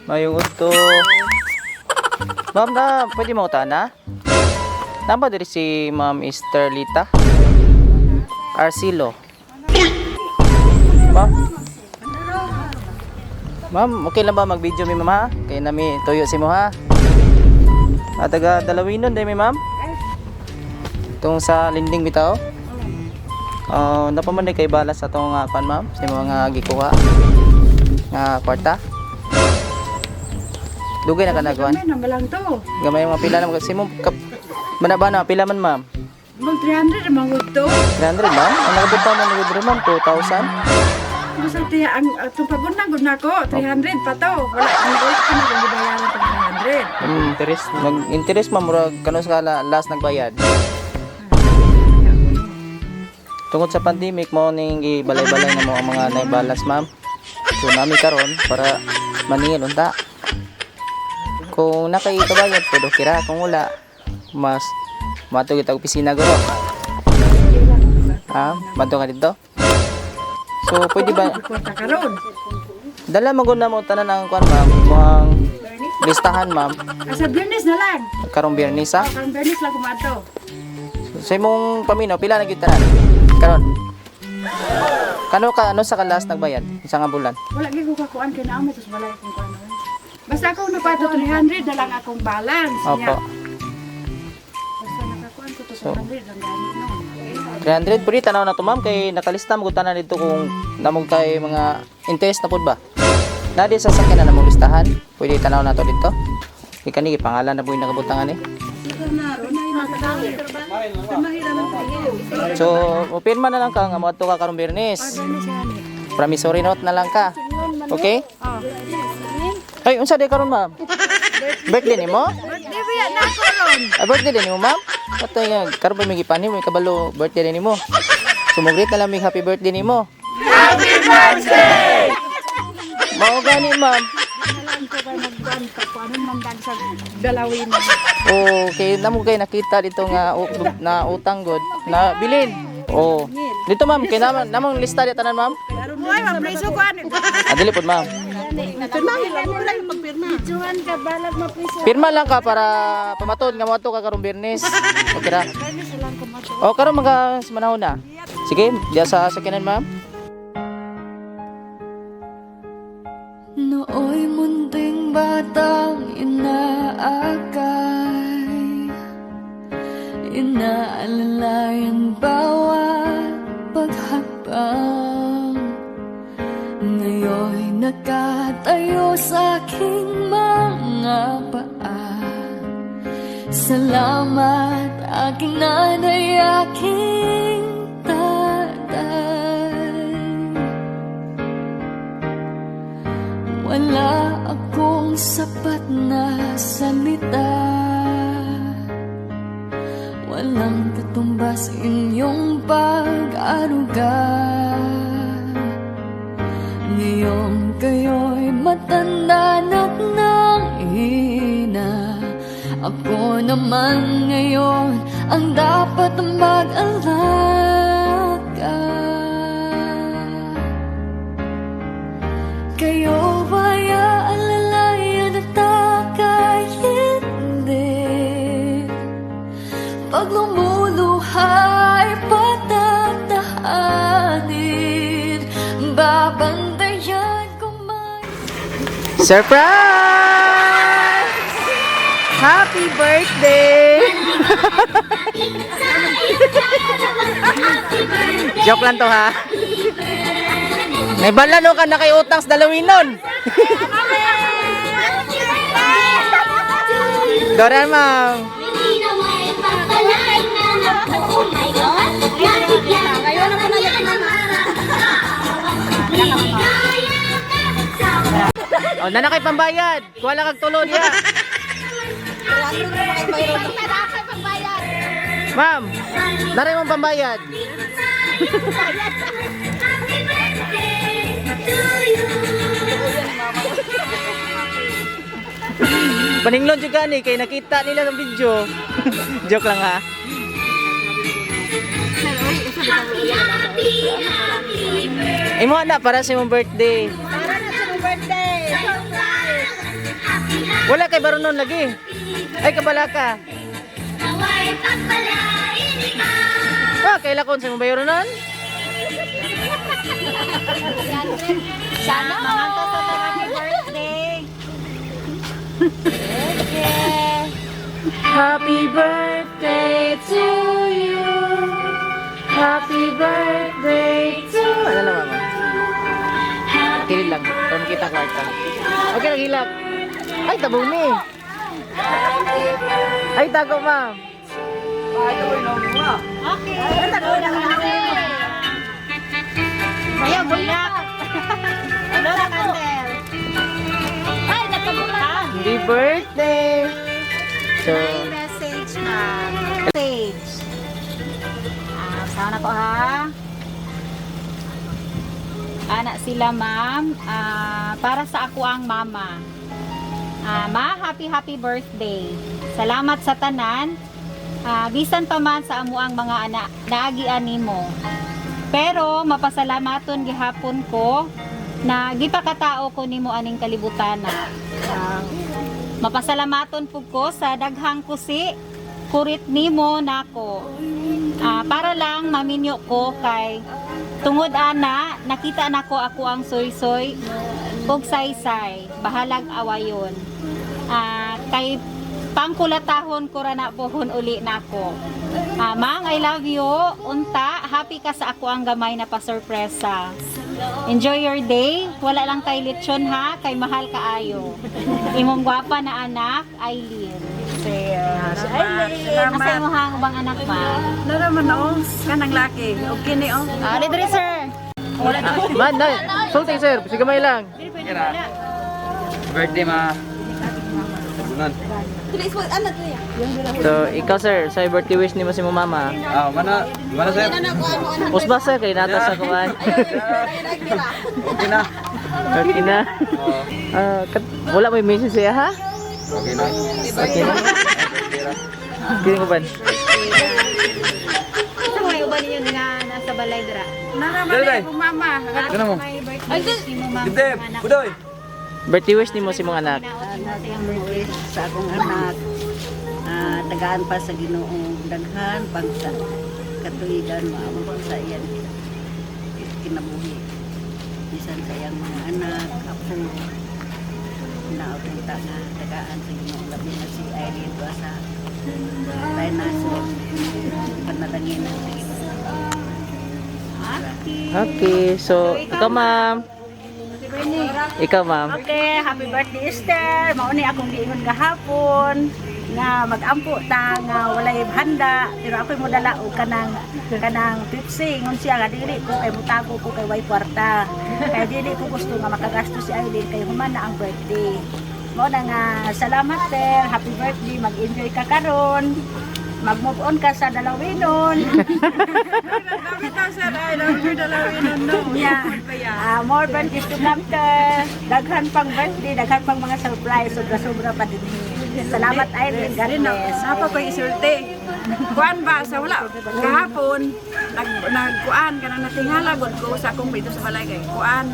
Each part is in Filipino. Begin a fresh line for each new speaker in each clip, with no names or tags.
Mayong udto. Ma'am, na pwede mo ta na? Namba diri si Ma'am Esterlita Arcilo. Ma'am. Ma'am, okay lang ba mag-video mi ma'am ha? Kaya nami tuyo si mo ha. Taga Dalawinon day mi ma'am. Tung sa linding bitaw. Napaman kay balas sa tong pan ma'am, sa mga gikuha nga kwarta. Dugay na kanagwan.
Gamay lang to.
Gamay mga pila na kasi mo manabana pila man ma'am.
Mag 300 man gud to.
300 ma'am. Ang nagabot man ni Gudre ma'am 2,000.
Basta tiya ang itong pagunang gud nako 300 pa to. Wala ang ulit ka na kung bayaran tong 300.
Interest mag-interest ma'am murag kanos ka last nagbayad. Tungod sa pandemic mo ning gibalay-balay na mo ang mga naibalas ma'am. So nami karon para maningil unta. Kung nakaibabayad pwede kira, kung wala mas mato kita opisina guro. Bantu ka dito. So pwede ba dala magud na mo tanan ang kuan ma'am, imong listahan ma'am.
Sa Biyernes na lang.
Karong Biyernes ha.
Karong Biyernes lang kumato.
Sa imong paminaw pila na gyud tanan? Karon. Kano ka ano sa kalas nagbayad? Isa nga bulan.
Wala gyud ko kakuan kay naamo tos balay kung kuan. Basta ako napato 300 na lang akong balance niya.
Opo.
Basta nakakuan ko to 300 lang gamit no.
300 pwede tanaw na to ma'am kay nakalista mo tanan dito kung namog kay mga interest na pud ba. Nadi sa sakyan na namong listahan. Pwede tanaw na to dito. Kani pangalan na buhi nakabutangan eh. So, upirma na lang ka nga moadto ka karong Biyernes. Promissory note na lang ka. Okay? Ay, unsa day karon ma'am? Birthday nimo?
Birthday biya na ko ron.
Birthday din nimo ma'am? Patay nga karon pa may gipanim may kabalo birthday din nimo. Sumugrit na lang mig happy birthday nimo.
Happy birthday!
Mao gani ma'am.
Alam ko kay nagkuan pa kuan man dag sa Dalawin.
Okay, namo kay nakita dito nga na utang god na bilin. Oh. Dito ma'am, kay namong lista dito tanan ma'am.
Uy, mapreso kuan.
Dili pod ma'am.
Juan ka balag mapreso.
Pirma lang ka para pamatod nga moadto ka karong Biyernes. Okay ra.
Biyernes lang kumato.
O karon mga manahon na. Sige, diya sa sakyanan ma'am.
Nooy munting batang inaakay, inaalalayan bawat paghapang. Ngayon'y nakatayo sa aking mga paa. Salamat aking nanay, aking tatay. Wala akong sapat na salita, walang katumbas inyong pag-aruga. Ngayon kayo'y matanda na't nanghina. Ako naman ngayon ang dapat mag-alaga. Kayo ba'y aalalayan at takay hindi? Pag lumuluhay patatahanin, babantayan ko man.
Surprise! Happy birthday! Joke lang to ha. May balano ka na kay utang sa Dalawinon. Doran ma'am. Oh, nana kay pambayad. Kuha lang kag tulo niya. Ma'am, naray mong pambayad. Paninglon juga ni kay nakita nila ng video. Joke lang ha. Imo na para sa imong birthday.
Para na sa birthday.
Wala kay barunon lagi. Ay kabala ka. Ah, kay lakon sa mo bayaronon?
Sana manganto sa happy birthday. Okay.
Happy birthday to you. Happy birthday to Ano na mama? Kilig lang. Para makita ko ito. Okay, naghilak. Ay, tabong ni. Ay, tago ma'am.
Okay. Ayaw, bulak. Ano na candle? Ay, nagpabulan.
Happy birthday. So,
May message na. Message. Sana ko ha. Anak sila ma'am. Para sa ako ang mama. Ma, happy birthday. Salamat sa tanan. Bisan pa man sa amo ang mga anak naagian nimo. Pero mapasalamaton gihapon ko na gipakatao ko nimo aning kalibutana. Mapasalamaton pud ko sa daghang kusi kurit nimo nako. Para lang maminyo ko kay tungod ana nakita nako ako ang soy-soy ug saysay bahalag awayon. Kay pangkulatahon ko ra na pohon uli nako. Mang, I love you. Unta, happy ka sa ako ang gamay na pa-sorpresa. Enjoy your day. Wala lang kay lechon ha, kay mahal ka ayo. Imong gwapa na anak, Aileen. Si Aileen. Nasa mo hang bang anak ma?
Naraman o, kanang laki. Okay ni o.
Lidri sir.
man, dai. Sulting sir, sige gamay lang.
Birthday ma. Bunan.
So, ikaw sir, sa birthday wish ni mo si mo mama.
Mana sir?
Usba sir, kay nata sa kuan.
Okay na.
Okay na. Wala mo yung message siya ha?
Okay na.
Okay na. Kini ko ban?
Ito may uban yun nga nasa balay dira.
Naraman
Dali.
ko mama.
Ano mo?
May birthday wish ni mo ma'am.
Dibdib, budoy.
Birthday wish ni mo si mong anak.
Wish sa akong anak, tagaan pa sa Ginoong daghan pag sa katuigan maamong sa iyan kinabuhi. Bisan sa iyang mga anak, apo, napunta nga tagaan sa Ginoong labi na si Aileen doon sa Tainaso, panalangin ng Ginoo.
Okay, so ikaw ma'am. Ikaw ma'am.
Okay, happy birthday Esther. Mauni akong giingon gahapon nga mag-ampo ta nga walay handa pero ako'y mo dala og kanang Pepsi ngon siya nga dili ko kay mutago ko kay way kwarta. Kay dili ko gusto nga makagasto si Aileen kay human na ang birthday. Mao na nga salamat sir. Happy birthday. Mag-enjoy ka karon. Mag-move on ka sa dalawinon.
Bitaw sir, I love you dalawin no.
Yeah. More birthdays to come sir. Daghan pang birthday, daghan pang mga surprise. Sobra pa din. Salamat Aileen. God bless.
Apa ko isulti? Kuan ba sa wala kahapon nagkuan kanang natingala gud ko sa akong dito sa balay kay kuan.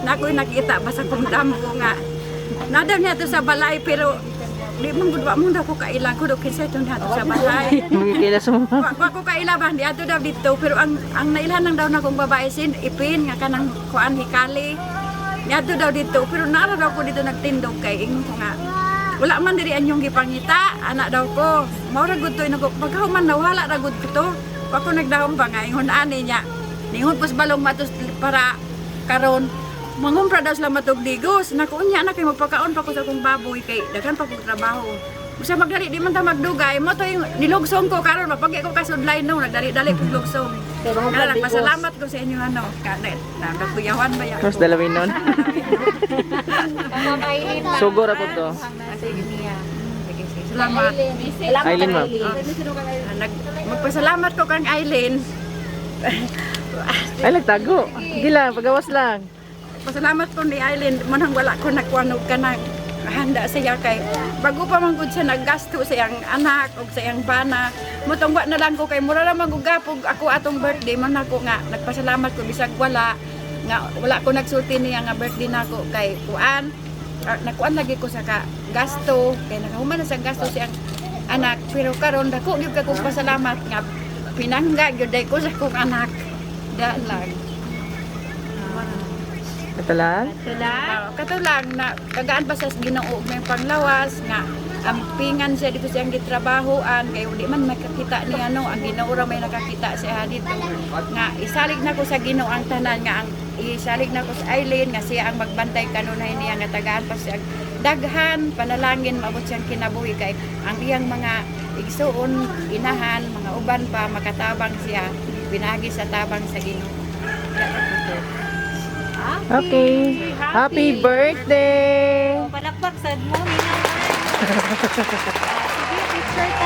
Nakoy nakita ba sa kong damo nga. Nadaw niya to sa balay pero di man gud wa mo daw ko kailang ko do kinsa itong dato sa balay.
Kailan sa mo?
Wa ko kailaban di ato daw dito pero ang nailhan lang daw na kong babae sin ipin nga kanang kuan hikali. Di ato daw dito pero naara daw ko dito nagtindog kay ingon ko nga wala man diri anyong gipangita anak daw ko. Mao ra gud to inako pagkahuman na wala ra gud ko to. Wa ko nagdahom ba nga ingon ani nya. Ningon pus balong matos para karon mangumpra daw sila matugdigos. Nakuunya na kay magpakaon pa ko sa akong baboy kay daghan pa ko trabaho. Usa magdali di man ta magdugay mo to yung nilugsong ko karon mapagi ko kasudlay no nagdali-dali ko lugsong. Kaya lang pasalamat ko sa inyo ano kanet nagkuyawan ba ya.
Mas dalawin nun.
Ma'am Aileen.
Sugor ako to.
Salamat.
Aileen ma'am.
Magpasalamat ko kang Aileen.
Ay, nagtago. Hindi lang, pagawas lang.
Pasalamat ko ni Aileen manang wala ko nakuanog ka na handa siya kay bago pa man gud siya naggasto sa iyang anak o sa iyang bana motongwa na lang ko kay mura ra magugapog ako atong birthday man ako nga nagpasalamat ko bisag wala nga wala ko nagsulti niya nga birthday nako kay kuan nakuan lagi ko sa gasto kay nakahuman na sa gasto siyang anak pero karon dako gyud ka kong pasalamat nga pinangga gyud ko sa kong anak dalang.
Ito lang.
Katulang na kagaan pa sa Ginoo may panglawas nga ampingan siya dito siyang gitrabahoan kay di man makakita ni ano ang Ginoo ra may nakakita siya dito nga isalig na ko sa Ginoo ang tanan nga ang isalig na ko sa Eileen nga siya ang magbantay kanunay niya nga tagaan pa siya daghan panalangin maabot siyang kinabuhi kay ang iyang mga igsuon inahan mga uban pa makatabang siya pinagi sa tabang sa Ginoo.
Okay. Happy birthday!
Palakpak sad mo, Mina. Sige, picture tayo.